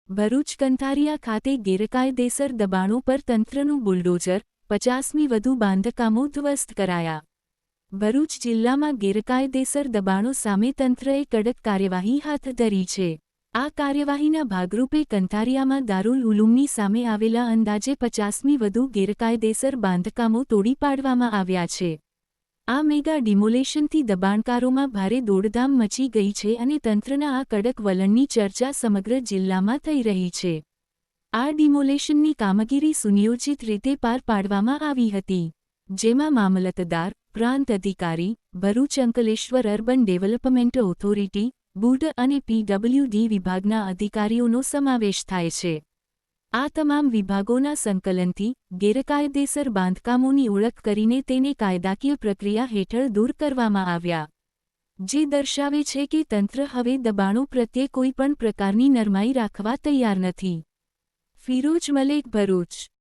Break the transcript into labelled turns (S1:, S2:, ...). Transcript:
S1: ભરૂચ કંથારિયા ખાતે ગેરકાયદેસર દબાણો પર તંત્રનું બુલડોઝર, 50મી વધુ બાંધકામો ધ્વસ્ત કરાયા. ભરૂચ જિલ્લામાં ગેરકાયદેસર દબાણો સામે તંત્રએ કડક કાર્યવાહી હાથ ધરી છે. આ કાર્યવાહીના ભાગરૂપે કંથારિયામાં દારૂલ ઉલૂમની સામે આવેલા અંદાજે 50મી વધુ ગેરકાયદેસર બાંધકામો તોડી પાડવામાં આવ્યા છે. આ મેગા ડિમોલેશનથી દબાણકારોમાં ભારે દોડધામ મચી ગઈ છે અને તંત્રના આ કડક વલણની ચર્ચા સમગ્ર જિલ્લામાં થઈ રહી છે. આ ડિમોલેશનની કામગીરી સુનિયોજિત રીતે પાર પાડવામાં આવી હતી, જેમાં મામલતદાર, પ્રાંત અધિકારી, Bharuch Ankleshwar urban development authority, બુડ અને પીડબ્લ્યુડી વિભાગના અધિકારીઓનો સમાવેશ થાય છે. આ તમામ વિભાગોના સંકલનથી ગેરકાયદેસર બાંધકામોની ઓળખ કરીને તેને કાયદાકીય પ્રક્રિયા હેઠળ દૂર કરવામાં આવ્યા, જે દર્શાવે છે કે તંત્ર હવે દબાણો પ્રત્યે કોઈપણ પ્રકારની નરમાઈ રાખવા તૈયાર નથી. ફિરોજ મલેક, ભરૂચ.